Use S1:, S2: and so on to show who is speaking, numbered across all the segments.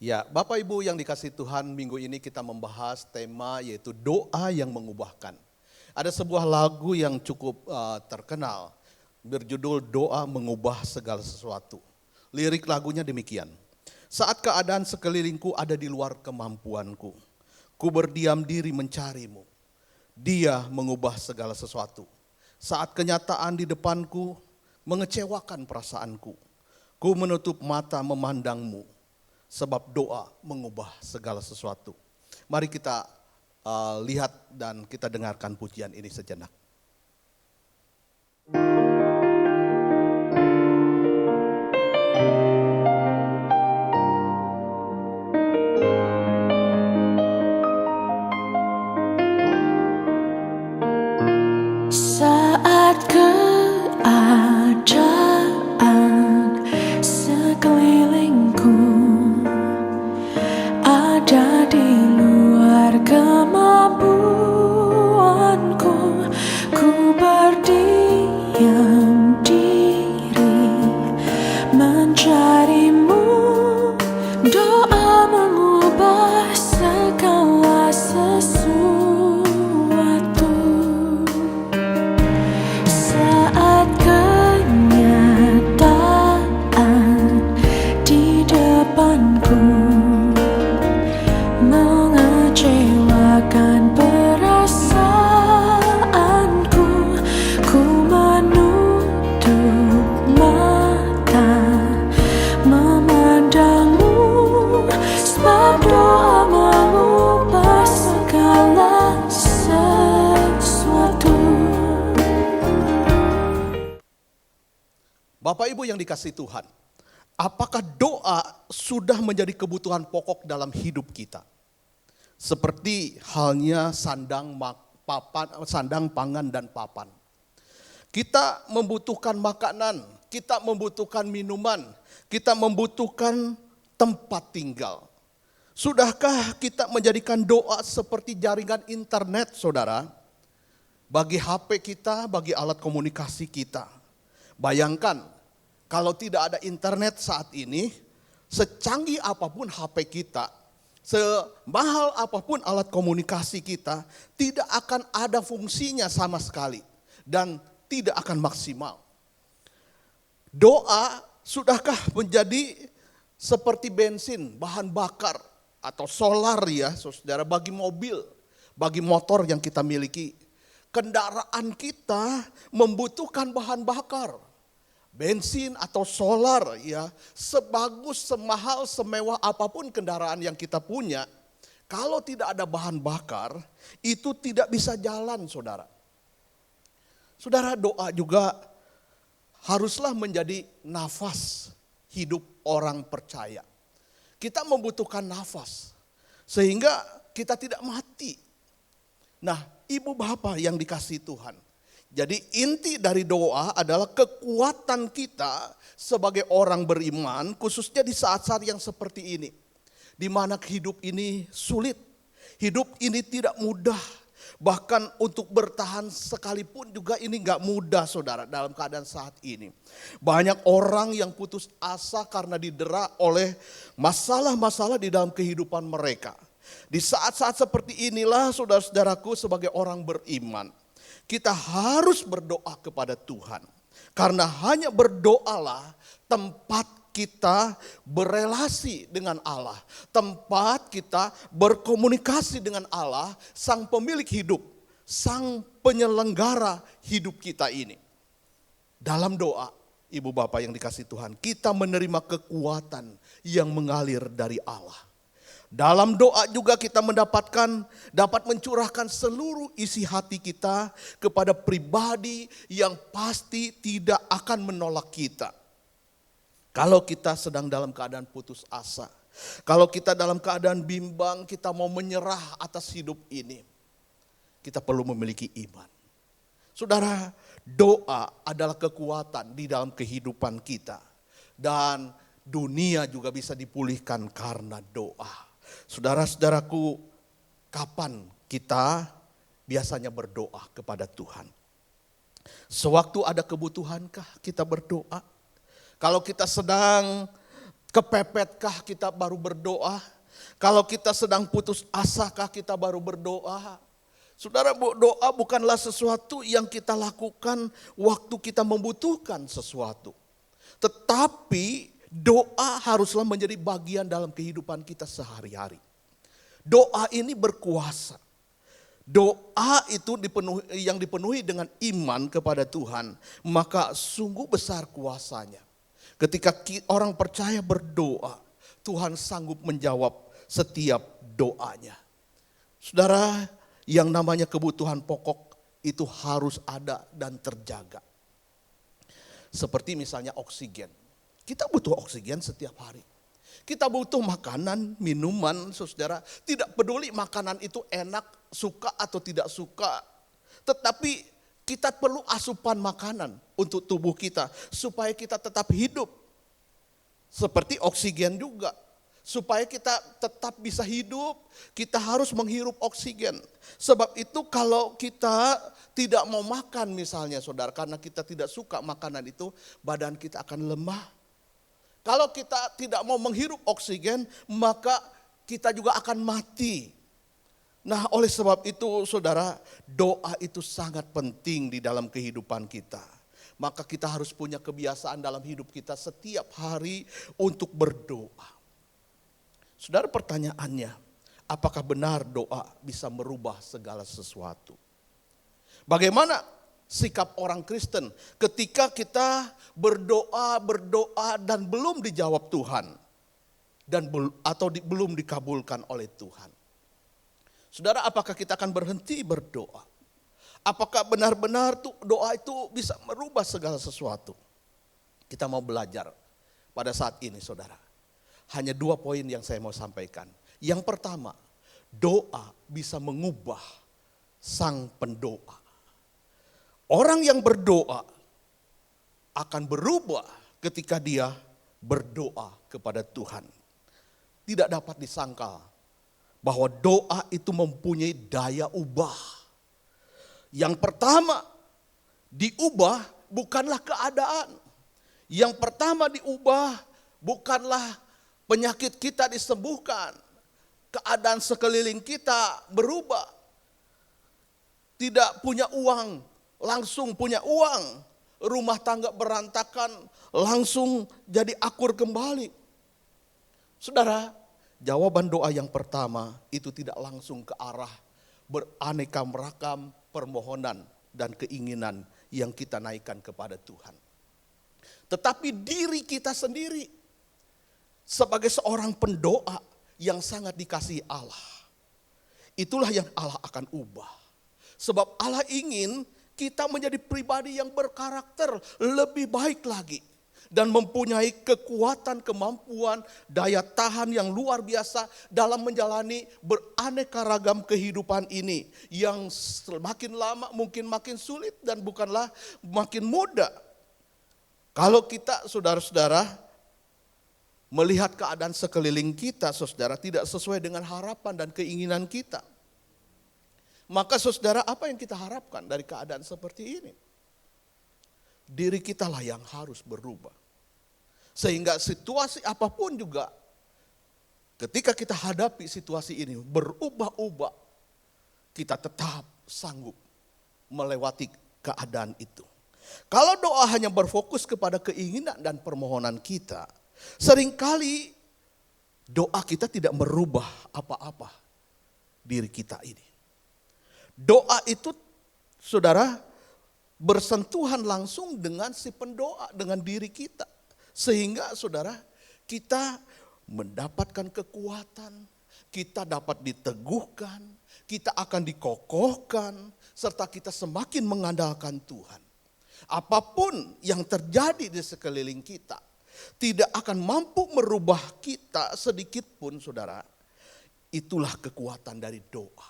S1: Ya, Bapak Ibu yang dikasih Tuhan, minggu ini kita membahas tema yaitu doa yang mengubahkan. Ada sebuah lagu yang cukup terkenal, berjudul Doa Mengubah Segala Sesuatu. Lirik lagunya demikian. Saat keadaan sekelilingku ada di luar kemampuanku, ku berdiam diri mencarimu. Dia mengubah segala sesuatu. Saat kenyataan di depanku mengecewakan perasaanku, ku menutup mata memandangmu. Sebab doa mengubah segala sesuatu. Mari kita lihat dan kita dengarkan pujian ini sejenak.
S2: Saat keadaan sekelilingku ada di luar kemampuanku, ku berdiam diri mencarimu. Doa mengubah segala sesuatu. Saat kenyataan di depanku mengecewakan perasaanku, ku menutup mata memandangmu. Sebab doa mengubah segala sesuatu.
S1: Bapak Ibu yang dikasih Tuhan, apakah doa sudah menjadi kebutuhan pokok dalam hidup kita? Seperti halnya sandang, pangan dan papan. Kita membutuhkan makanan, kita membutuhkan minuman, kita membutuhkan tempat tinggal. Sudahkah kita menjadikan doa seperti jaringan internet, saudara? Bagi HP kita, bagi alat komunikasi kita. Bayangkan, kalau tidak ada internet saat ini, secanggih apapun HP kita, semahal apapun alat komunikasi kita, tidak akan ada fungsinya sama sekali. Dan tidak akan maksimal. Doa sudahkah menjadi seperti bensin, bahan bakar, atau solar ya saudara, bagi mobil, bagi motor yang kita miliki. Kendaraan kita membutuhkan bahan bakar. Bensin atau solar ya, sebagus, semahal, semewah apapun kendaraan yang kita punya, kalau tidak ada bahan bakar, itu tidak bisa jalan, saudara. Saudara, doa juga haruslah menjadi nafas hidup orang percaya. Kita membutuhkan nafas, sehingga kita tidak mati. Nah, ibu bapak yang dikasihi Tuhan, jadi inti dari doa adalah kekuatan kita sebagai orang beriman, khususnya di saat-saat yang seperti ini. Di mana hidup ini sulit, hidup ini tidak mudah. Bahkan untuk bertahan sekalipun juga ini gak mudah, saudara, dalam keadaan saat ini. Banyak orang yang putus asa karena didera oleh masalah-masalah di dalam kehidupan mereka. Di saat-saat seperti inilah, saudara-saudaraku, sebagai orang beriman, kita harus berdoa kepada Tuhan. Karena hanya berdoalah tempat kita berelasi dengan Allah. Tempat kita berkomunikasi dengan Allah, sang pemilik hidup, sang penyelenggara hidup kita ini. Dalam doa, ibu bapak yang dikasihi Tuhan, kita menerima kekuatan yang mengalir dari Allah. Dalam doa juga kita dapat mencurahkan seluruh isi hati kita kepada pribadi yang pasti tidak akan menolak kita. Kalau kita sedang dalam keadaan putus asa, kalau kita dalam keadaan bimbang, kita mau menyerah atas hidup ini, kita perlu memiliki iman. Saudara, doa adalah kekuatan di dalam kehidupan kita. Dan dunia juga bisa dipulihkan karena doa. Saudara-saudaraku, kapan kita biasanya berdoa kepada Tuhan? Sewaktu ada kebutuhankah kita berdoa? Kalau kita sedang Kepepetkah kita baru berdoa? Kalau kita sedang putus asakah kita baru berdoa? Saudara, doa bukanlah sesuatu yang kita lakukan waktu kita membutuhkan sesuatu. Tetapi doa haruslah menjadi bagian dalam kehidupan kita sehari-hari. Doa ini berkuasa. Doa itu yang dipenuhi dengan iman kepada Tuhan, maka sungguh besar kuasanya. Ketika orang percaya berdoa, Tuhan sanggup menjawab setiap doanya. Saudara, yang namanya kebutuhan pokok itu harus ada dan terjaga. Seperti misalnya oksigen. Kita butuh oksigen setiap hari. Kita butuh makanan, minuman, saudara. Tidak peduli makanan itu enak, suka atau tidak suka. Tetapi kita perlu asupan makanan untuk tubuh kita supaya kita tetap hidup. Seperti oksigen juga. Supaya kita tetap bisa hidup, kita harus menghirup oksigen. Sebab itu kalau kita tidak mau makan misalnya saudara, karena kita tidak suka makanan itu, badan kita akan lemah. Kalau kita tidak mau menghirup oksigen, maka kita juga akan mati. Nah, oleh sebab itu saudara, doa itu sangat penting di dalam kehidupan kita. Maka kita harus punya kebiasaan dalam hidup kita setiap hari untuk berdoa. Saudara, pertanyaannya, apakah benar doa bisa merubah segala sesuatu? Bagaimana sikap orang Kristen ketika kita berdoa dan belum dijawab Tuhan atau belum dikabulkan oleh Tuhan? Saudara, apakah kita akan berhenti berdoa? Apakah benar-benar doa itu bisa merubah segala sesuatu? Kita mau belajar pada saat ini saudara. Hanya 2 poin yang saya mau sampaikan. Yang pertama, doa bisa mengubah sang pendoa. Orang yang berdoa akan berubah ketika dia berdoa kepada Tuhan. Tidak dapat disangkal bahwa doa itu mempunyai daya ubah. Yang pertama, diubah bukanlah keadaan. Yang pertama diubah bukanlah penyakit kita disembuhkan, keadaan sekeliling kita berubah. Tidak punya uang, langsung punya uang. Rumah tangga berantakan, langsung jadi akur kembali. Saudara, jawaban doa yang pertama itu tidak langsung ke arah beraneka ragam permohonan dan keinginan yang kita naikkan kepada Tuhan. Tetapi diri kita sendiri sebagai seorang pendoa yang sangat dikasihi Allah. Itulah yang Allah akan ubah. Sebab Allah ingin kita menjadi pribadi yang berkarakter lebih baik lagi. Dan mempunyai kekuatan, kemampuan, daya tahan yang luar biasa dalam menjalani beraneka ragam kehidupan ini. Yang semakin lama mungkin makin sulit dan bukanlah makin mudah. Kalau kita saudara-saudara melihat keadaan sekeliling kita, saudara, tidak sesuai dengan harapan dan keinginan kita. Maka saudara, apa yang kita harapkan dari keadaan seperti ini? Diri kita lah yang harus berubah. Sehingga situasi apapun juga, ketika kita hadapi situasi ini berubah-ubah, kita tetap sanggup melewati keadaan itu. Kalau doa hanya berfokus kepada keinginan dan permohonan kita, seringkali doa kita tidak merubah apa-apa diri kita ini. Doa itu saudara bersentuhan langsung dengan si pendoa, dengan diri kita. Sehingga saudara kita mendapatkan kekuatan, kita dapat diteguhkan, kita akan dikokohkan, serta kita semakin mengandalkan Tuhan. Apapun yang terjadi di sekeliling kita tidak akan mampu merubah kita sedikit pun saudara. Itulah kekuatan dari doa.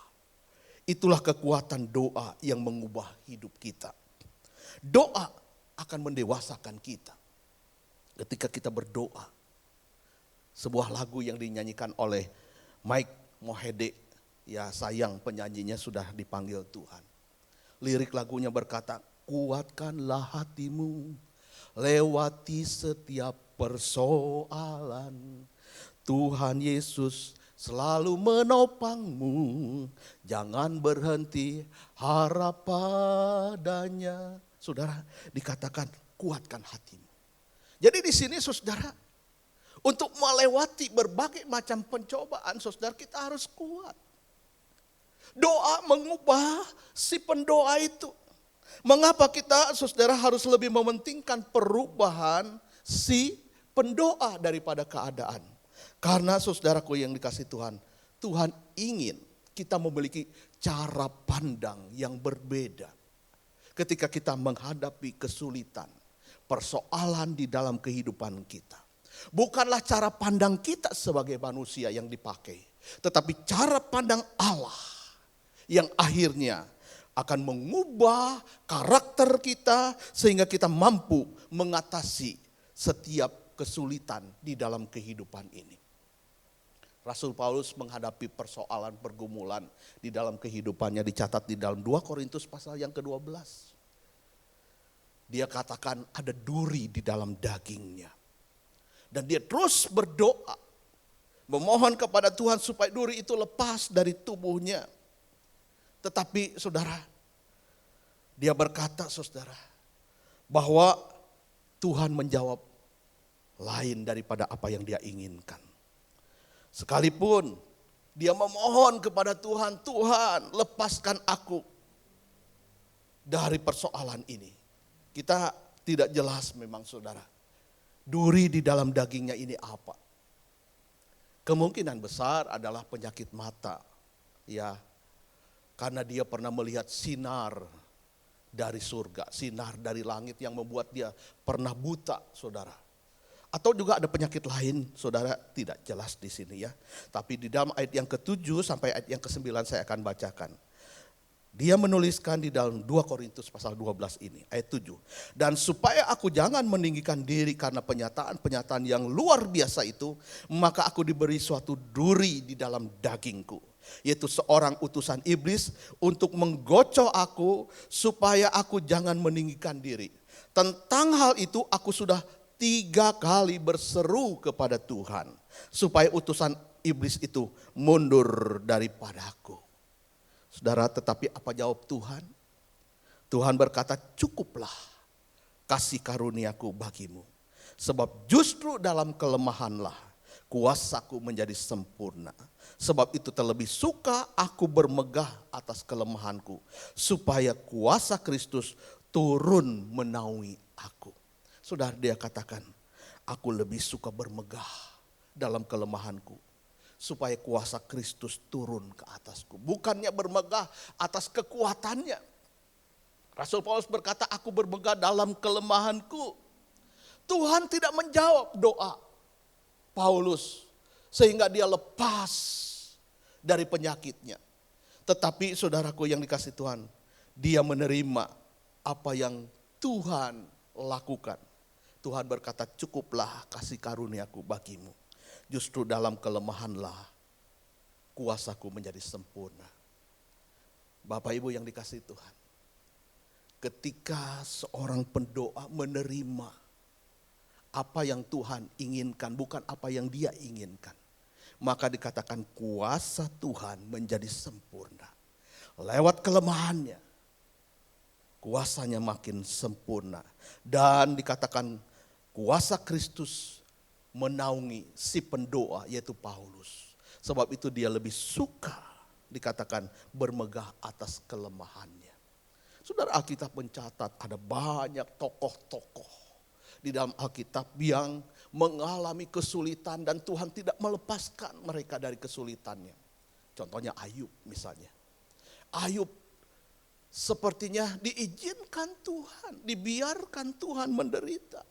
S1: Itulah kekuatan doa yang mengubah hidup kita. Doa akan mendewasakan kita. Ketika kita berdoa, sebuah lagu yang dinyanyikan oleh Mike Mohede, ya sayang penyanyinya sudah dipanggil Tuhan. Lirik lagunya berkata, kuatkanlah hatimu lewati setiap persoalan. Tuhan Yesus selalu menopangmu, jangan berhenti harap padanya. Saudara, dikatakan kuatkan hatimu. Jadi di sini saudara, untuk melewati berbagai macam pencobaan, saudara kita harus kuat. Doa mengubah si pendoa itu. Mengapa kita saudara harus lebih mementingkan perubahan si pendoa daripada keadaan? Karena saudaraku yang dikasih Tuhan, Tuhan ingin kita memiliki cara pandang yang berbeda. Ketika kita menghadapi kesulitan, persoalan di dalam kehidupan kita. Bukanlah cara pandang kita sebagai manusia yang dipakai, tetapi cara pandang Allah yang akhirnya akan mengubah karakter kita sehingga kita mampu mengatasi setiap kesulitan di dalam kehidupan ini. Rasul Paulus menghadapi persoalan pergumulan di dalam kehidupannya dicatat di dalam 2 Korintus pasal yang ke-12. Dia katakan ada duri di dalam dagingnya. Dan dia terus berdoa, memohon kepada Tuhan supaya duri itu lepas dari tubuhnya. Tetapi saudara, dia berkata saudara, bahwa Tuhan menjawab lain daripada apa yang dia inginkan. Sekalipun dia memohon kepada Tuhan, Tuhan lepaskan aku dari persoalan ini. Kita tidak jelas memang saudara, duri di dalam dagingnya ini apa. Kemungkinan besar adalah penyakit mata. Ya, karena dia pernah melihat sinar dari surga, sinar dari langit yang membuat dia pernah buta saudara. Atau juga ada penyakit lain, saudara tidak jelas di sini ya. Tapi di dalam ayat yang ke-7 sampai ayat yang ke-9 saya akan bacakan. Dia menuliskan di dalam 2 Korintus pasal 12 ini, ayat 7. Dan supaya aku jangan meninggikan diri karena penyataan-penyataan yang luar biasa itu, maka aku diberi suatu duri di dalam dagingku. Yaitu seorang utusan iblis untuk menggocok aku supaya aku jangan meninggikan diri. Tentang hal itu aku sudah 3 kali berseru kepada Tuhan supaya utusan iblis itu mundur daripadaku. Saudara, tetapi apa jawab Tuhan? Tuhan berkata, cukuplah kasih karuniaku bagimu. Sebab justru dalam kelemahanlah kuasaku menjadi sempurna. Sebab itu terlebih suka aku bermegah atas kelemahanku, supaya kuasa Kristus turun menaungi aku. Saudara, dia katakan, aku lebih suka bermegah dalam kelemahanku, supaya kuasa Kristus turun ke atasku. Bukannya bermegah atas kekuatannya. Rasul Paulus berkata, aku bermegah dalam kelemahanku. Tuhan tidak menjawab doa Paulus sehingga dia lepas dari penyakitnya. Tetapi saudaraku yang dikasih Tuhan, dia menerima apa yang Tuhan lakukan. Tuhan berkata, cukuplah kasih karuniaku bagimu. Justru dalam kelemahanlah kuasaku menjadi sempurna. Bapak Ibu yang dikasih Tuhan, ketika seorang pendoa menerima apa yang Tuhan inginkan, bukan apa yang dia inginkan, maka dikatakan kuasa Tuhan menjadi sempurna. Lewat kelemahannya, kuasanya makin sempurna. Dan dikatakan kuasa Kristus menaungi si pendoa yaitu Paulus. Sebab itu dia lebih suka dikatakan bermegah atas kelemahannya. Saudara, Alkitab mencatat ada banyak tokoh-tokoh di dalam Alkitab yang mengalami kesulitan dan Tuhan tidak melepaskan mereka dari kesulitannya. Contohnya Ayub misalnya. Ayub sepertinya diizinkan Tuhan, dibiarkan Tuhan menderita.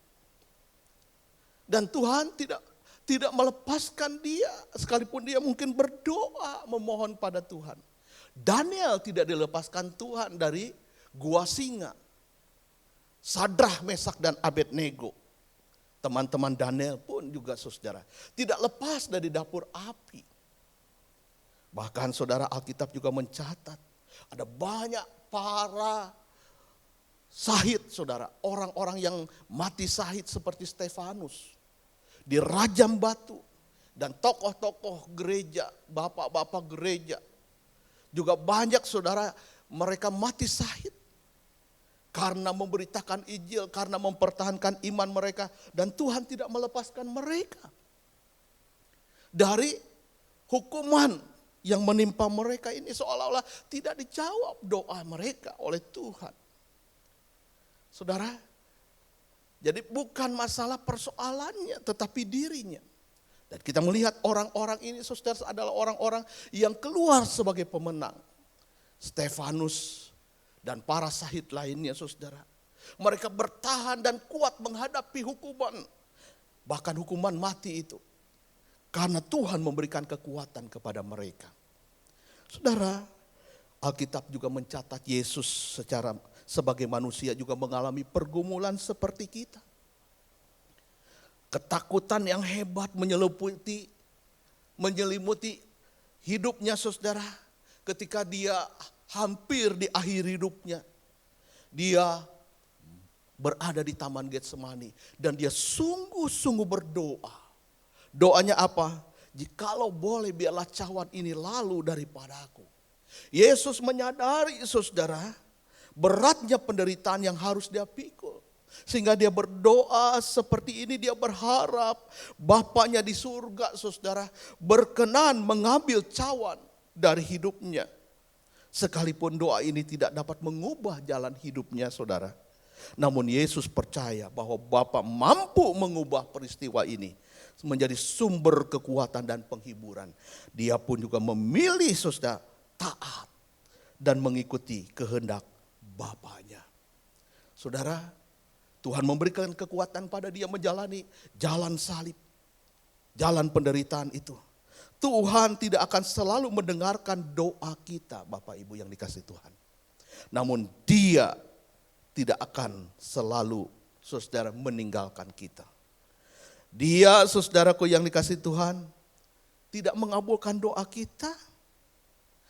S1: Dan Tuhan tidak melepaskan dia, sekalipun dia mungkin berdoa memohon pada Tuhan. Daniel tidak dilepaskan Tuhan dari gua singa. Sadrah, Mesak dan Abednego. Teman-teman Daniel pun juga saudara, tidak lepas dari dapur api. Bahkan saudara, Alkitab juga mencatat ada banyak para syahid saudara, orang-orang yang mati syahid seperti Stefanus. dirajam batu. Dan tokoh-tokoh gereja, bapak-bapak gereja, juga banyak saudara mereka mati syahid. Karena memberitakan Injil, karena mempertahankan iman mereka. Dan Tuhan tidak melepaskan mereka dari hukuman yang menimpa mereka ini, seolah-olah tidak dijawab doa mereka oleh Tuhan. Saudara, jadi bukan masalah persoalannya, tetapi dirinya. Dan kita melihat orang-orang ini, saudara, adalah orang-orang yang keluar sebagai pemenang. Stefanus dan para syahid lainnya, saudara. Mereka bertahan dan kuat menghadapi hukuman. Bahkan hukuman mati itu. Karena Tuhan memberikan kekuatan kepada mereka. Saudara, Alkitab juga mencatat Yesus sebagai manusia juga mengalami pergumulan seperti kita. Ketakutan yang hebat menyelimuti hidupnya, saudara. Ketika dia hampir di akhir hidupnya, dia berada di Taman Getsemani dan dia sungguh-sungguh berdoa. Doanya apa? Jikalau boleh biarlah cawan ini lalu daripadaku. Yesus menyadari, saudara, beratnya penderitaan yang harus dia pikul. Sehingga dia berdoa seperti ini, dia berharap Bapaknya di surga, saudara, berkenan mengambil cawan dari hidupnya. Sekalipun doa ini tidak dapat mengubah jalan hidupnya, saudara. Namun Yesus percaya bahwa Bapa mampu mengubah peristiwa ini menjadi sumber kekuatan dan penghiburan. Dia pun juga memilih, saudara, taat dan mengikuti kehendak Bapaknya. Saudara, Tuhan memberikan kekuatan pada dia menjalani jalan salib, jalan penderitaan itu. Tuhan tidak akan selalu mendengarkan doa kita, Bapak Ibu yang dikasihi Tuhan. Namun Dia tidak akan selalu, saudara, meninggalkan kita. Dia, saudaraku yang dikasihi Tuhan, tidak mengabulkan doa kita.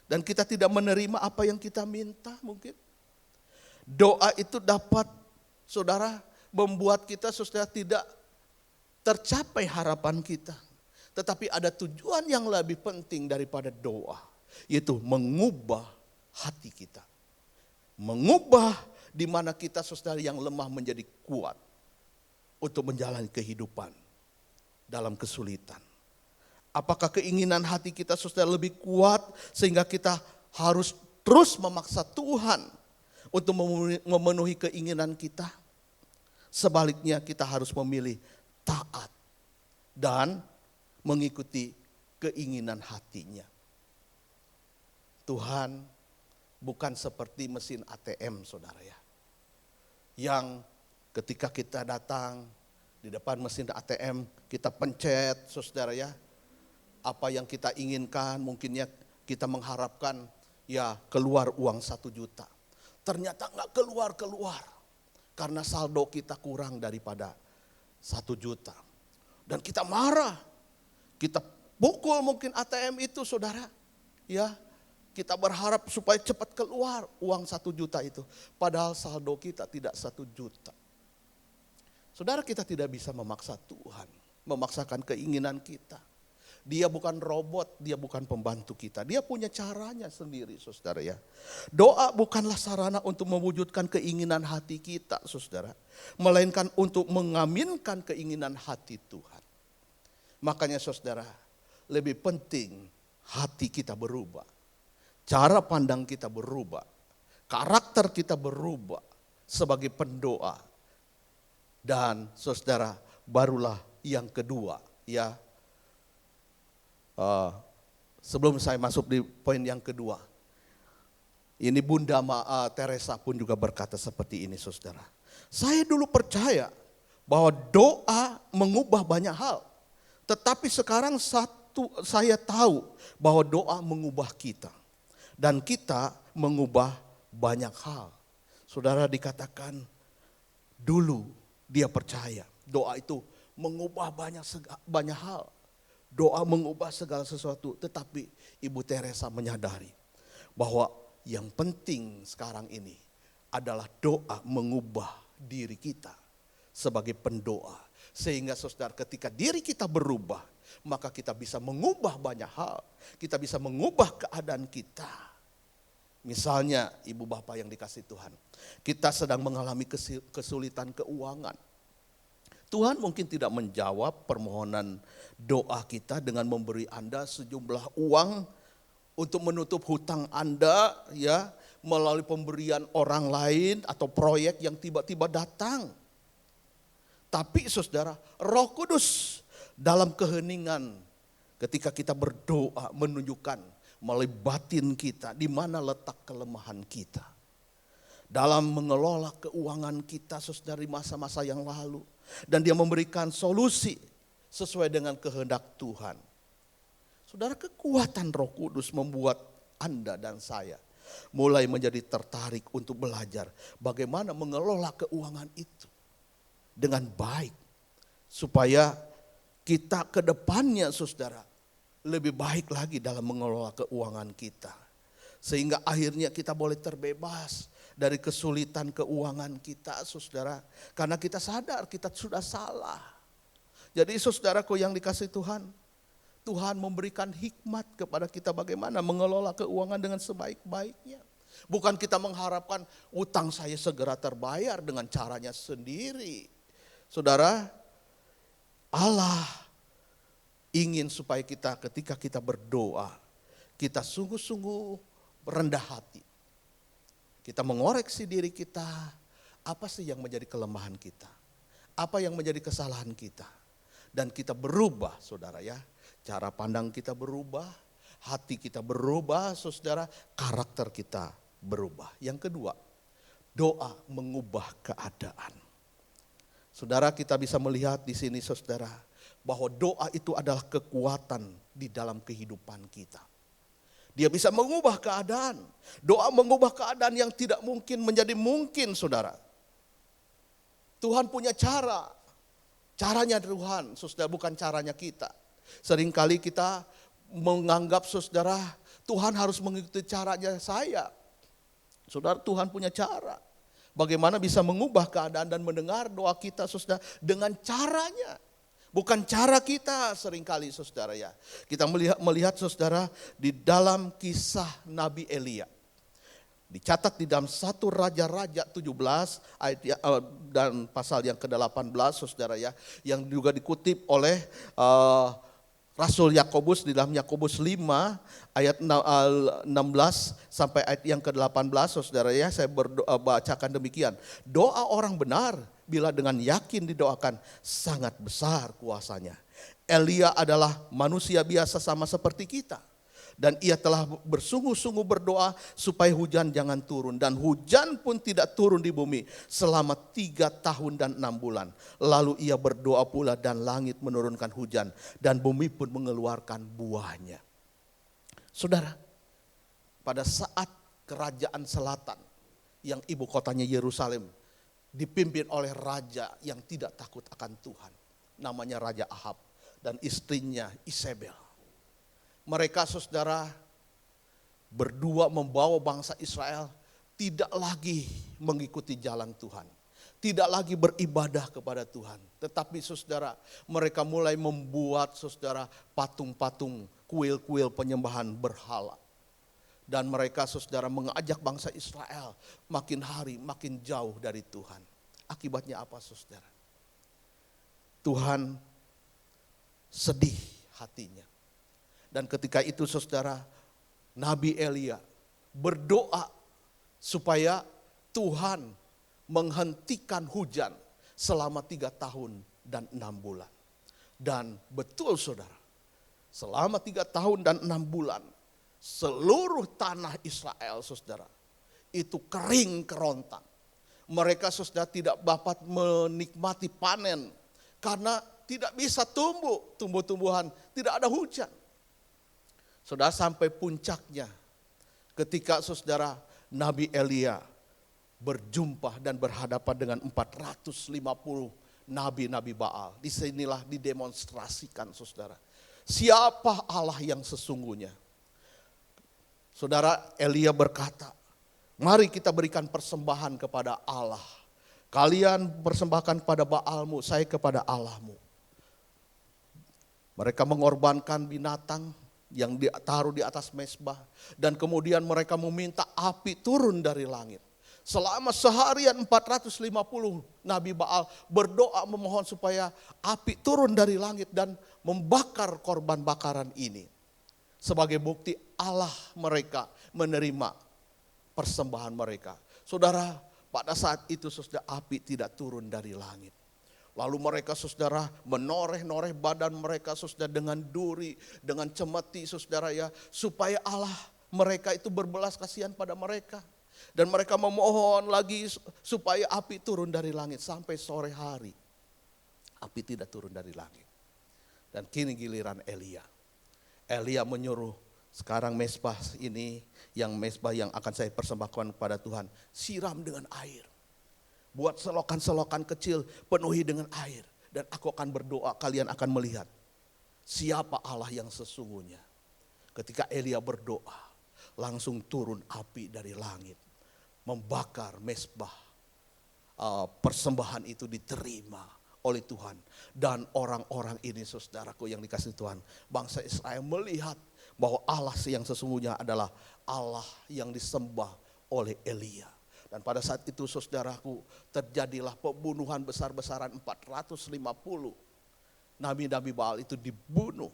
S1: Dan kita tidak menerima apa yang kita minta mungkin. Doa itu dapat, saudara, membuat kita, saudara, tidak tercapai harapan kita. Tetapi ada tujuan yang lebih penting daripada doa, yaitu mengubah hati kita. Mengubah di mana kita, saudara, yang lemah menjadi kuat untuk menjalani kehidupan dalam kesulitan. Apakah keinginan hati kita, saudara, lebih kuat sehingga kita harus terus memaksa Tuhan untuk memenuhi keinginan kita? Sebaliknya kita harus memilih taat dan mengikuti keinginan hatinya. Tuhan bukan seperti mesin ATM, saudara ya. Yang ketika kita datang di depan mesin ATM, kita pencet, saudara ya. Apa yang kita inginkan, mungkinnya kita mengharapkan ya keluar uang 1 juta. Ternyata gak keluar. Karena saldo kita kurang daripada 1 juta. Dan kita marah. Kita pukul mungkin ATM itu, saudara. Ya, kita berharap supaya cepat keluar uang 1 juta itu. Padahal saldo kita tidak 1 juta. Saudara, kita tidak bisa memaksa Tuhan. Memaksakan keinginan kita. Dia bukan robot, dia bukan pembantu kita. Dia punya caranya sendiri, saudara ya. Doa bukanlah sarana untuk mewujudkan keinginan hati kita, saudara. Melainkan untuk mengaminkan keinginan hati Tuhan. Makanya, saudara, lebih penting hati kita berubah. Cara pandang kita berubah. Karakter kita berubah sebagai pendoa. Dan, saudara, barulah yang kedua, ya. Sebelum saya masuk di poin yang kedua, ini Bunda Teresa pun juga berkata seperti ini, saudara. Saya dulu percaya bahwa doa mengubah banyak hal, tetapi sekarang saya tahu bahwa doa mengubah kita dan kita mengubah banyak hal. Saudara, dikatakan dulu dia percaya doa itu mengubah banyak hal. Doa mengubah segala sesuatu, tetapi Ibu Teresa menyadari bahwa yang penting sekarang ini adalah doa mengubah diri kita sebagai pendoa. Sehingga saudara ketika diri kita berubah, maka kita bisa mengubah banyak hal. Kita bisa mengubah keadaan kita. Misalnya ibu bapak yang dikasih Tuhan, kita sedang mengalami kesulitan keuangan. Tuhan mungkin tidak menjawab permohonan doa kita dengan memberi Anda sejumlah uang untuk menutup hutang Anda ya, melalui pemberian orang lain atau proyek yang tiba-tiba datang. Tapi saudara, Roh Kudus dalam keheningan ketika kita berdoa menunjukkan melalui batin kita di mana letak kelemahan kita. Dalam mengelola keuangan kita saudara di masa-masa yang lalu. Dan dia memberikan solusi sesuai dengan kehendak Tuhan. Saudara, kekuatan Roh Kudus membuat Anda dan saya mulai menjadi tertarik untuk belajar bagaimana mengelola keuangan itu dengan baik. Supaya kita ke depannya saudara lebih baik lagi dalam mengelola keuangan kita. Sehingga akhirnya kita boleh terbebas dari kesulitan keuangan kita saudara. Karena kita sadar kita sudah salah. Jadi saudaraku yang dikasih Tuhan, Tuhan memberikan hikmat kepada kita bagaimana mengelola keuangan dengan sebaik-baiknya. Bukan kita mengharapkan utang saya segera terbayar dengan caranya sendiri. Saudara, Allah ingin supaya kita ketika kita berdoa, kita sungguh-sungguh rendah hati. Kita mengoreksi diri kita, apa sih yang menjadi kelemahan kita? Apa yang menjadi kesalahan kita? Dan kita berubah saudara ya. Cara pandang kita berubah, hati kita berubah saudara, karakter kita berubah. Yang kedua, doa mengubah keadaan. Saudara, kita bisa melihat di sini saudara, bahwa doa itu adalah kekuatan di dalam kehidupan kita. Dia bisa mengubah keadaan. Doa mengubah keadaan yang tidak mungkin menjadi mungkin saudara. Tuhan punya cara. Caranya Tuhan, saudara, bukan caranya kita. Seringkali kita menganggap saudara, Tuhan harus mengikuti caranya saya. Saudara, Tuhan punya cara. Bagaimana bisa mengubah keadaan dan mendengar doa kita saudara dengan caranya. Bukan cara kita seringkali saudara ya. Kita melihat saudara di dalam kisah Nabi Elia. Dicatat di dalam 1 Raja-Raja 17 ayat dan pasal yang ke-18 saudara ya. Yang juga dikutip oleh Rasul Yakobus di dalam Yakobus 5 ayat 16 sampai ayat yang ke-18 saudara ya. Saya bacakan demikian. Doa orang benar bila dengan yakin didoakan sangat besar kuasanya. Elia adalah manusia biasa sama seperti kita. Dan ia telah bersungguh-sungguh berdoa supaya hujan jangan turun. Dan hujan pun tidak turun di bumi selama 3 tahun dan 6 bulan. Lalu ia berdoa pula dan langit menurunkan hujan. Dan bumi pun mengeluarkan buahnya. Saudara, pada saat kerajaan selatan yang ibu kotanya Yerusalem dipimpin oleh raja yang tidak takut akan Tuhan. Namanya Raja Ahab dan istrinya Isabel. Mereka saudara berdua membawa bangsa Israel tidak lagi mengikuti jalan Tuhan. Tidak lagi beribadah kepada Tuhan. Tetapi saudara mereka mulai membuat saudara patung-patung, kuil-kuil penyembahan berhala. Dan mereka saudara mengajak bangsa Israel makin hari makin jauh dari Tuhan. Akibatnya apa saudara? Tuhan sedih hatinya. Dan ketika itu saudara, Nabi Elia berdoa supaya Tuhan menghentikan hujan selama 3 tahun dan 6 bulan. Dan betul saudara, selama 3 tahun dan 6 bulan, seluruh tanah Israel saudara, itu kering kerontang. Mereka saudara tidak dapat menikmati panen karena tidak bisa tumbuh-tumbuhan, tidak ada hujan. Saudara, sampai puncaknya ketika saudara Nabi Elia berjumpa dan berhadapan dengan 450 nabi-nabi Baal. Disinilah didemonstrasikan saudara, siapa Allah yang sesungguhnya. Saudara, Elia berkata, mari kita berikan persembahan kepada Allah Kalian persembahkan pada Baalmu, saya kepada Allahmu. Mereka mengorbankan binatang yang ditaruh di atas mezbah. Dan kemudian mereka meminta api turun dari langit. Selama seharian 450 Nabi Baal berdoa memohon supaya api turun dari langit dan membakar korban bakaran ini. Sebagai bukti Allah mereka menerima persembahan mereka. Saudara, pada saat itu saudara api tidak turun dari langit. Lalu mereka saudara menoreh-noreh badan mereka saudara dengan duri, dengan cemeti saudara ya. Supaya Allah mereka itu berbelas kasihan pada mereka. Dan mereka memohon lagi supaya api turun dari langit sampai sore hari. Api tidak turun dari langit. Dan kini giliran Elia. Elia menyuruh sekarang mezbah ini, yang mezbah yang akan saya persembahkan kepada Tuhan, siram dengan air. Buat selokan-selokan kecil, penuhi dengan air. Dan aku akan berdoa, kalian akan melihat siapa Allah yang sesungguhnya. Ketika Elia berdoa, langsung turun api dari langit. Membakar mezbah. Persembahan itu diterima oleh Tuhan. Dan orang-orang ini saudaraku yang dikasihi Tuhan, bangsa Israel melihat bahwa Allah yang sesungguhnya adalah Allah yang disembah oleh Elia. Dan pada saat itu saudaraku terjadilah pembunuhan besar-besaran 450. Nabi-nabi Baal itu dibunuh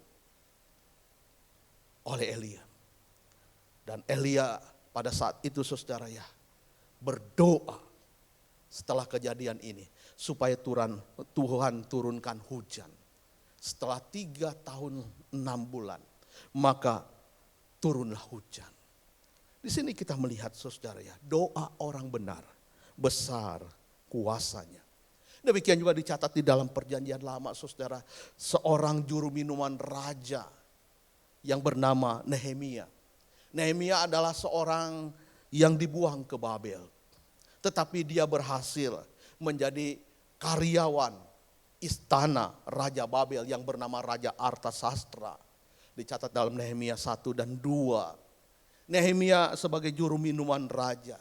S1: oleh Elia. Dan Elia pada saat itu saudara ya berdoa setelah kejadian ini. Supaya Tuhan turunkan hujan. Setelah 3 tahun 6 bulan. Maka turunlah hujan. Di sini kita melihat saudara ya, doa orang benar besar kuasanya. Demikian juga dicatat di dalam perjanjian lama saudara, seorang juru minuman raja yang bernama Nehemia. Nehemia adalah seorang yang dibuang ke Babel. Tetapi dia berhasil menjadi karyawan istana Raja Babel yang bernama Raja Artasastra. Dicatat dalam Nehemia 1 dan 2. Nehemia sebagai juru minuman raja.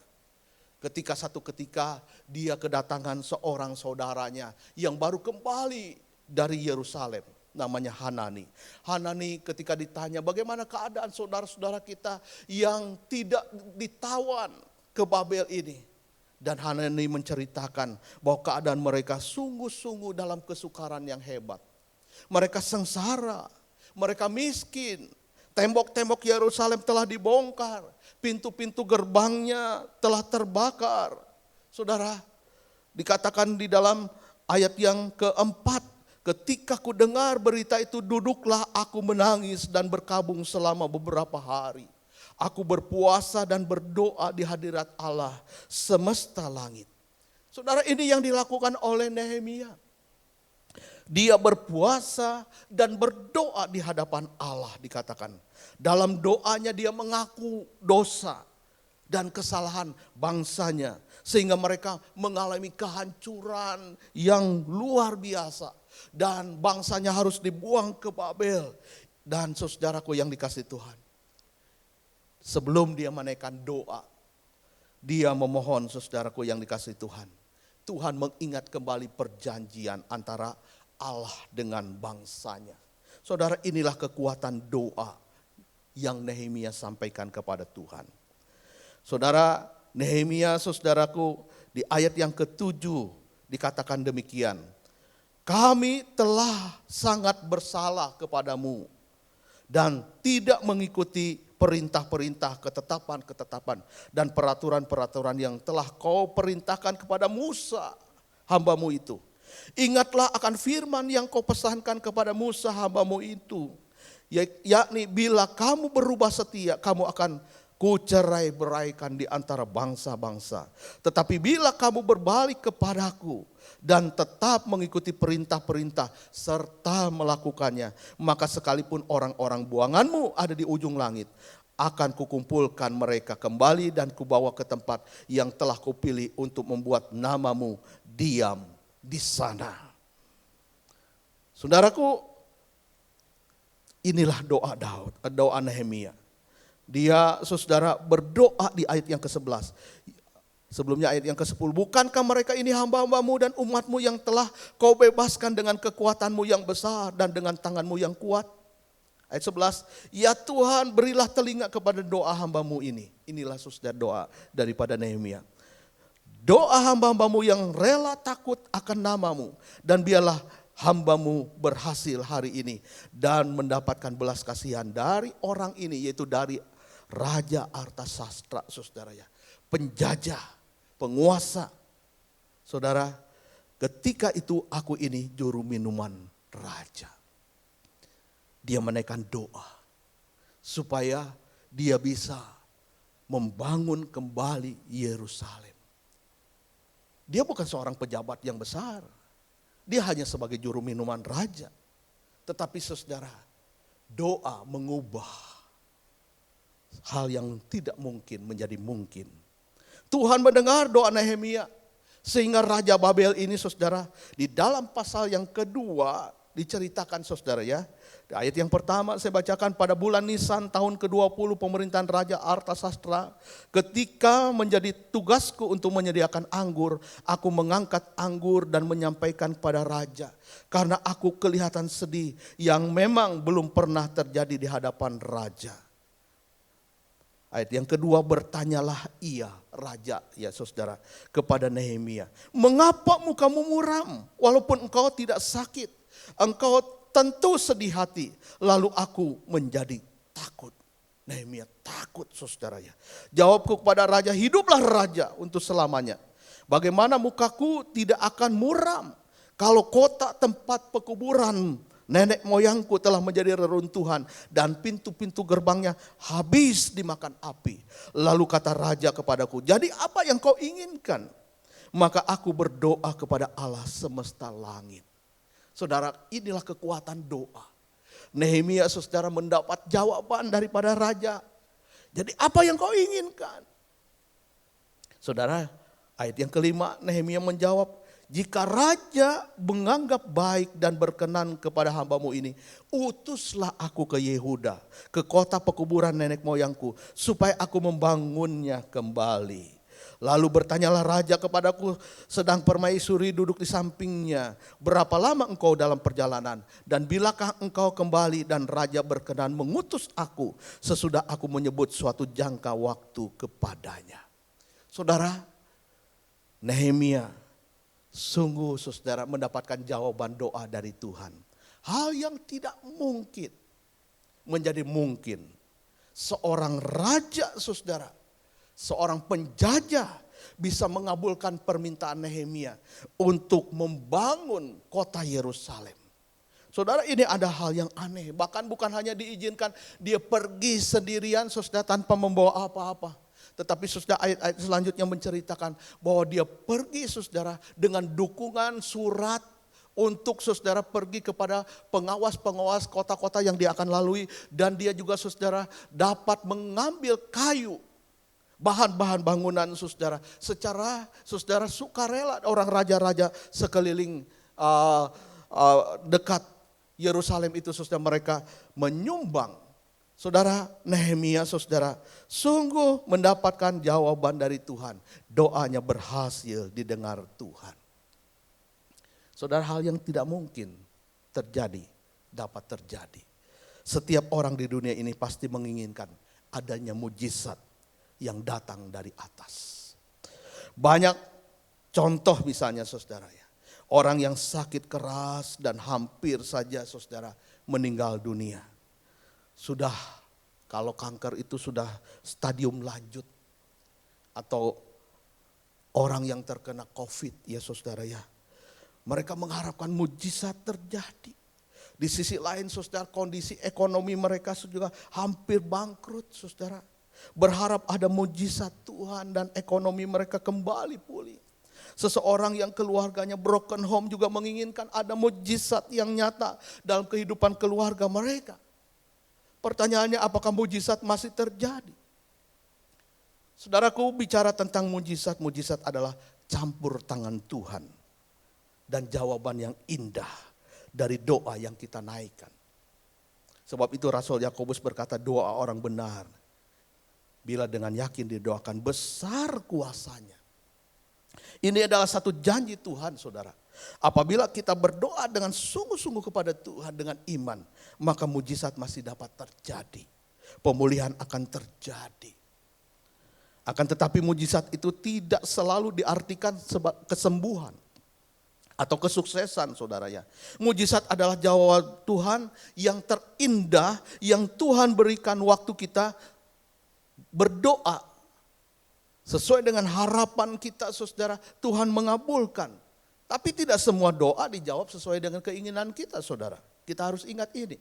S1: Ketika dia kedatangan seorang saudaranya yang baru kembali dari Yerusalem. Namanya Hanani. Hanani ketika ditanya bagaimana keadaan saudara-saudara kita yang tidak ditawan ke Babel ini. Dan Hanani menceritakan bahwa keadaan mereka sungguh-sungguh dalam kesukaran yang hebat. Mereka sengsara, mereka miskin. Tembok-tembok Yerusalem telah dibongkar, pintu-pintu gerbangnya telah terbakar. Saudara, dikatakan di dalam ayat yang keempat, ketika ku dengar berita itu duduklah aku menangis dan berkabung selama beberapa hari. Aku berpuasa dan berdoa di hadirat Allah semesta langit. Saudara, ini yang dilakukan oleh Nehemia. Dia berpuasa dan berdoa di hadapan Allah dikatakan. Dalam doanya dia mengaku dosa dan kesalahan bangsanya. Sehingga mereka mengalami kehancuran yang luar biasa. Dan bangsanya harus dibuang ke Babel. Dan saudaraku yang dikasihi Tuhan. Sebelum dia menaikkan doa, dia memohon saudaraku yang dikasihi Tuhan. Tuhan mengingat kembali perjanjian antara Allah dengan bangsanya. Saudara, inilah kekuatan doa yang Nehemia sampaikan kepada Tuhan. Saudara, Nehemia saudaraku di ayat yang ke-7 dikatakan demikian. Kami telah sangat bersalah kepadamu dan tidak mengikuti perintah-perintah, ketetapan-ketetapan dan peraturan-peraturan yang telah kau perintahkan kepada Musa, hambamu itu. Ingatlah akan firman yang kau pesankan kepada Musa, hambamu itu. Yakni bila kamu berubah setia, kamu akan kucerai-beraikan di antara bangsa-bangsa. Tetapi bila kamu berbalik kepadaku dan tetap mengikuti perintah-perintah serta melakukannya, maka sekalipun orang-orang buanganmu ada di ujung langit, akan kukumpulkan mereka kembali dan kubawa ke tempat yang telah kupilih untuk membuat namamu diam di sana. Saudaraku, inilah doa Daud, doa Nehemia. Dia saudara berdoa di ayat yang ke-11. Sebelumnya ayat yang ke-10, bukankah mereka ini hamba-hambamu dan umatmu yang telah kau bebaskan dengan kekuatanmu yang besar dan dengan tanganmu yang kuat? Ayat 11, ya Tuhan berilah telinga kepada doa hambamu ini. Inilah saudara doa daripada Nehemia. Doa hamba-hambamu yang rela takut akan namamu. Dan biarlah hambamu berhasil hari ini. Dan mendapatkan belas kasihan dari orang ini, yaitu dari Raja Artasastra, saudara ya. Penjajah, penguasa. Saudara, ketika itu aku ini juru minuman raja. Dia menaikkan doa supaya dia bisa membangun kembali Yerusalem. Dia bukan seorang pejabat yang besar. Dia hanya sebagai juru minuman raja. Tetapi saudara, doa mengubah hal yang tidak mungkin menjadi mungkin. Tuhan mendengar doa Nehemia. Sehingga Raja Babel ini saudara, di dalam pasal yang kedua diceritakan saudara ya. Ayat yang pertama saya bacakan, pada bulan Nisan tahun ke-20 pemerintahan Raja Artasastra, ketika menjadi tugasku untuk menyediakan anggur, aku mengangkat anggur dan menyampaikan kepada raja. Karena aku kelihatan sedih yang memang belum pernah terjadi di hadapan raja. Ayat yang kedua, bertanyalah ia raja ya saudara kepada Nehemia, mengapa mukamu muram walaupun engkau tidak sakit? Engkau tentu sedih hati. Lalu aku menjadi takut. Nehemia takut saudara ya. Jawabku kepada raja, hiduplah raja untuk selamanya. Bagaimana mukaku tidak akan muram kalau kota tempat pekuburan nenek moyangku telah menjadi reruntuhan dan pintu-pintu gerbangnya habis dimakan api. Lalu kata raja kepadaku, jadi apa yang kau inginkan? Maka aku berdoa kepada Allah semesta langit. Saudara, inilah kekuatan doa. Nehemia saudara mendapat jawaban daripada raja. Jadi apa yang kau inginkan? Saudara, ayat yang kelima Nehemia menjawab, jika raja menganggap baik dan berkenan kepada hambamu ini, utuslah aku ke Yehuda, ke kota pekuburan nenek moyangku, supaya aku membangunnya kembali. Lalu bertanyalah raja kepadaku, sedang permaisuri duduk di sampingnya, berapa lama engkau dalam perjalanan? Dan bilakah engkau kembali? Dan raja berkenan mengutus aku sesudah aku menyebut suatu jangka waktu kepadanya. Saudara, Nehemia sungguh saudara mendapatkan jawaban doa dari Tuhan. Hal yang tidak mungkin menjadi mungkin. Seorang raja saudara, seorang penjajah bisa mengabulkan permintaan Nehemia untuk membangun kota Yerusalem. Saudara, ini ada hal yang aneh. Bahkan bukan hanya diizinkan dia pergi sendirian saudara tanpa membawa apa-apa. Tetapi saudara, ayat-ayat selanjutnya menceritakan bahwa dia pergi saudara dengan dukungan surat untuk saudara pergi kepada pengawas-pengawas kota-kota yang dia akan lalui. Dan dia juga saudara dapat mengambil kayu, bahan-bahan bangunan saudara, secara saudara sukarela. Orang raja-raja sekeliling dekat Yerusalem itu saudara, mereka menyumbang. Saudara, Nehemia saudara sungguh mendapatkan jawaban dari Tuhan. Doanya berhasil didengar Tuhan. Saudara, hal yang tidak mungkin terjadi dapat terjadi. Setiap orang di dunia ini pasti menginginkan adanya mujizat yang datang dari atas. Banyak contoh misalnya saudara ya. Orang yang sakit keras dan hampir saja saudara meninggal dunia. Sudah, kalau kanker itu sudah stadium lanjut. Atau orang yang terkena COVID ya saudara ya. Mereka mengharapkan mujizat terjadi. Di sisi lain saudara, kondisi ekonomi mereka juga hampir bangkrut saudara. Berharap ada mujizat Tuhan dan ekonomi mereka kembali pulih. Seseorang yang keluarganya broken home juga menginginkan ada mujizat yang nyata dalam kehidupan keluarga mereka. Pertanyaannya, apakah mujizat masih terjadi? Saudaraku, bicara tentang mujizat, mujizat adalah campur tangan Tuhan dan jawaban yang indah dari doa yang kita naikkan. Sebab itu Rasul Yakobus berkata, doa orang benar bila dengan yakin didoakan besar kuasanya Ini adalah satu janji Tuhan, saudara. Apabila kita berdoa dengan sungguh-sungguh kepada Tuhan dengan iman, maka mujizat masih dapat terjadi. Pemulihan akan terjadi. Akan tetapi mujizat itu tidak selalu diartikan kesembuhan atau kesuksesan, saudara ya. Mujizat adalah jawaban Tuhan yang terindah yang Tuhan berikan waktu kita berdoa. Sesuai dengan harapan kita, saudara, Tuhan mengabulkan. Tapi tidak semua doa dijawab sesuai dengan keinginan kita, saudara. Kita harus ingat ini.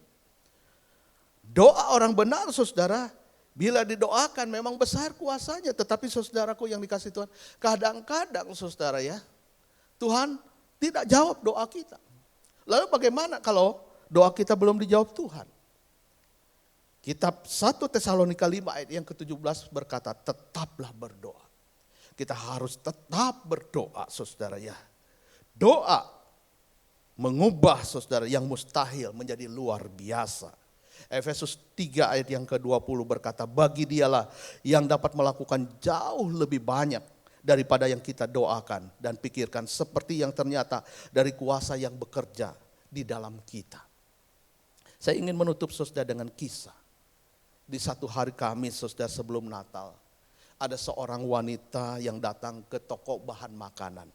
S1: Doa orang benar, saudara, bila didoakan memang besar kuasanya. Tetapi saudaraku yang dikasih Tuhan, kadang-kadang saudara ya, Tuhan tidak jawab doa kita. Lalu bagaimana kalau doa kita belum dijawab Tuhan? Kitab 1 Tesalonika 5 ayat yang ke-17 berkata, tetaplah berdoa. Kita harus tetap berdoa, saudara ya. Doa mengubah, saudara, yang mustahil menjadi luar biasa. Efesus 3 ayat yang ke-20 berkata, bagi dialah yang dapat melakukan jauh lebih banyak daripada yang kita doakan dan pikirkan, seperti yang ternyata dari kuasa yang bekerja di dalam kita. Saya ingin menutup, saudara, dengan kisah. Di satu hari Kamis, saudara, sebelum Natal, ada seorang wanita yang datang ke toko bahan makanan.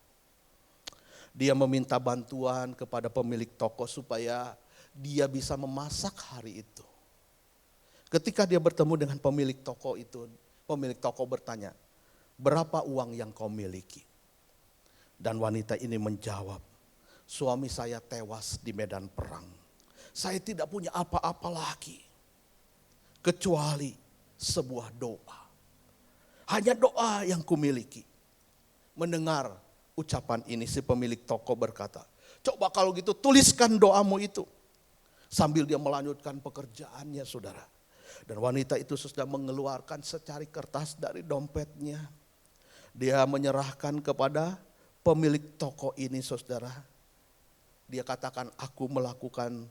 S1: Dia meminta bantuan kepada pemilik toko supaya dia bisa memasak hari itu. Ketika dia bertemu dengan pemilik toko itu, pemilik toko bertanya, berapa uang yang kau miliki? Dan wanita ini menjawab, suami saya tewas di medan perang. Saya tidak punya apa-apa lagi kecuali sebuah doa. Hanya doa yang kumiliki. Mendengar ucapan ini, si pemilik toko berkata, coba kalau gitu tuliskan doamu itu. Sambil dia melanjutkan pekerjaannya, saudara. Dan wanita itu sudah mengeluarkan secari kertas dari dompetnya. Dia menyerahkan kepada pemilik toko ini, saudara. Dia katakan, aku melakukan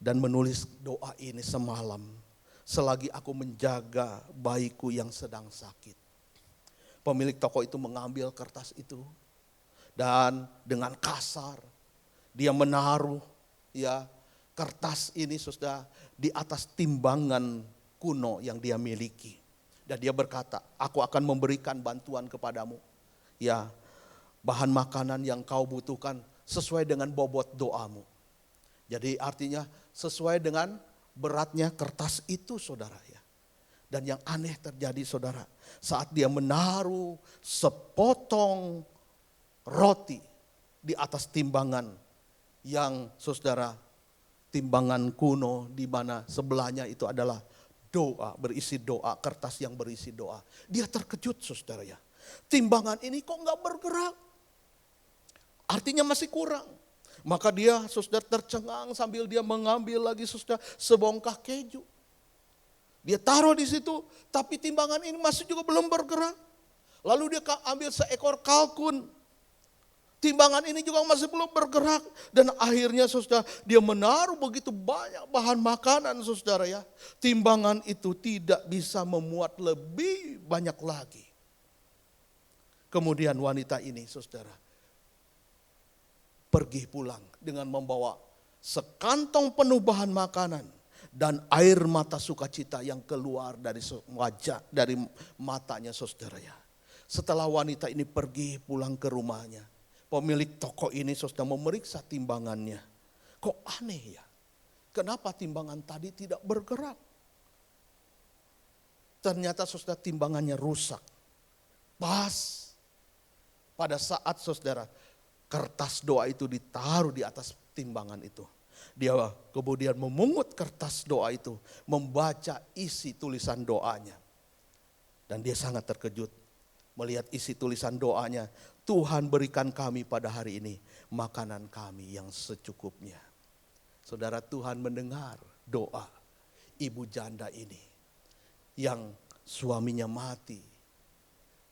S1: dan menulis doa ini semalam selagi aku menjaga bayiku yang sedang sakit. Pemilik toko itu mengambil kertas itu dan dengan kasar dia menaruh ya kertas ini sudah di atas timbangan kuno yang dia miliki. Dan dia berkata, aku akan memberikan bantuan kepadamu. Ya, bahan makanan yang kau butuhkan sesuai dengan bobot doamu. Jadi artinya sesuai dengan beratnya kertas itu, saudara ya. Dan yang aneh terjadi, saudara, saat dia menaruh sepotong roti di atas timbangan yang, saudara, timbangan kuno di mana sebelahnya itu adalah doa, berisi doa, kertas yang berisi doa. Dia terkejut, saudara ya. Timbangan ini kok enggak bergerak? Artinya masih kurang. Maka dia, saudara, tercengang sambil dia mengambil lagi, saudara, sebongkah keju. Dia taruh di situ, tapi timbangan ini masih juga belum bergerak. Lalu dia ambil seekor kalkun. Timbangan ini juga masih belum bergerak. Dan akhirnya, saudara, dia menaruh begitu banyak bahan makanan, saudara ya. Timbangan itu tidak bisa memuat lebih banyak lagi. Kemudian wanita ini, saudara, pergi pulang dengan membawa sekantong penuh bahan makanan dan air mata sukacita yang keluar dari wajah, dari matanya, saudara ya. Setelah wanita ini pergi pulang ke rumahnya, pemilik toko ini, saudara, memeriksa timbangannya. Kok aneh ya? Kenapa timbangan tadi tidak bergerak? Ternyata, saudara, timbangannya rusak. Pas pada saat, saudara, kertas doa itu ditaruh di atas timbangan itu. Dia kemudian memungut kertas doa itu, membaca isi tulisan doanya. Dan dia sangat terkejut melihat isi tulisan doanya. Tuhan, berikan kami pada hari ini makanan kami yang secukupnya. Saudara, Tuhan mendengar doa ibu janda ini yang suaminya mati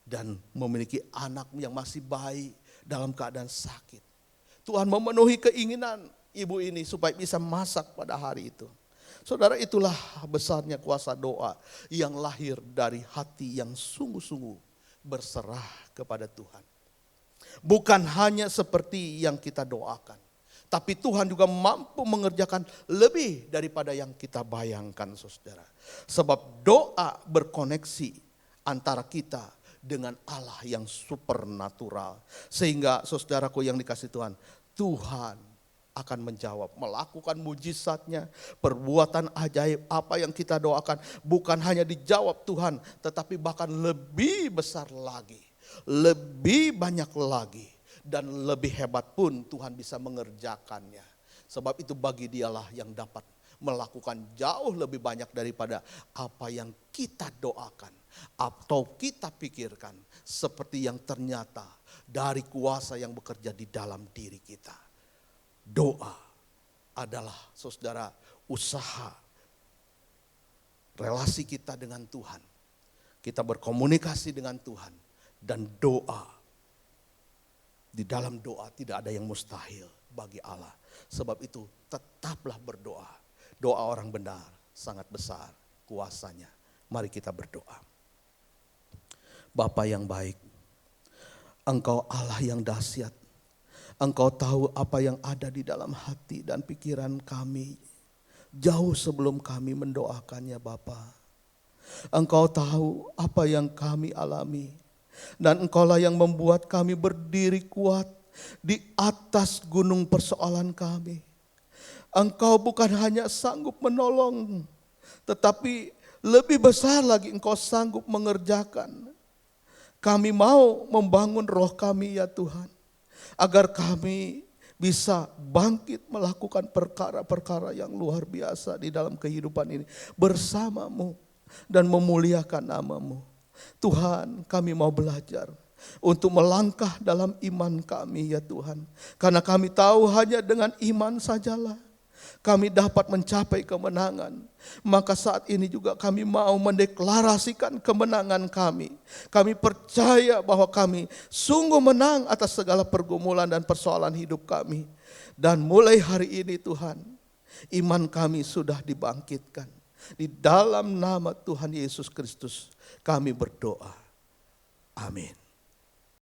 S1: dan memiliki anak yang masih bayi dalam keadaan sakit. Tuhan memenuhi keinginan ibu ini supaya bisa masak pada hari itu. Saudara, itulah besarnya kuasa doa yang lahir dari hati yang sungguh-sungguh berserah kepada Tuhan. Bukan hanya seperti yang kita doakan, tapi Tuhan juga mampu mengerjakan lebih daripada yang kita bayangkan, saudara. Sebab doa berkoneksi antara kita dengan Allah yang supernatural. Sehingga saudaraku yang dikasih Tuhan, Tuhan akan menjawab, melakukan mujizatnya, perbuatan ajaib apa yang kita doakan. Bukan hanya dijawab Tuhan, tetapi bahkan lebih besar lagi, lebih banyak lagi, dan lebih hebat pun Tuhan bisa mengerjakannya. Sebab itu bagi Dialah yang dapat melakukan jauh lebih banyak daripada apa yang kita doakan atau kita pikirkan, seperti yang ternyata dari kuasa yang bekerja di dalam diri kita. Doa adalah, saudara, usaha relasi kita dengan Tuhan. Kita berkomunikasi dengan Tuhan, dan doa, di dalam doa tidak ada yang mustahil bagi Allah. Sebab itu tetaplah berdoa. Doa orang benar sangat besar kuasanya. Mari kita berdoa. Bapa yang baik, Engkau Allah yang dahsyat. Engkau tahu apa yang ada di dalam hati dan pikiran kami jauh sebelum kami mendoakannya, Bapa. Engkau tahu apa yang kami alami, dan Engkaulah yang membuat kami berdiri kuat di atas gunung persoalan kami. Engkau bukan hanya sanggup menolong, tetapi lebih besar lagi Engkau sanggup mengerjakan. Kami mau membangun roh kami, ya Tuhan, agar kami bisa bangkit melakukan perkara-perkara yang luar biasa di dalam kehidupan ini bersama-Mu dan memuliakan nama-Mu. Tuhan, kami mau belajar untuk melangkah dalam iman kami, ya Tuhan. Karena kami tahu hanya dengan iman sajalah kami dapat mencapai kemenangan. Maka saat ini juga kami mau mendeklarasikan kemenangan kami. Kami percaya bahwa kami sungguh menang atas segala pergumulan dan persoalan hidup kami. Dan mulai hari ini Tuhan, iman kami sudah dibangkitkan. Di dalam nama Tuhan Yesus Kristus kami berdoa. Amin.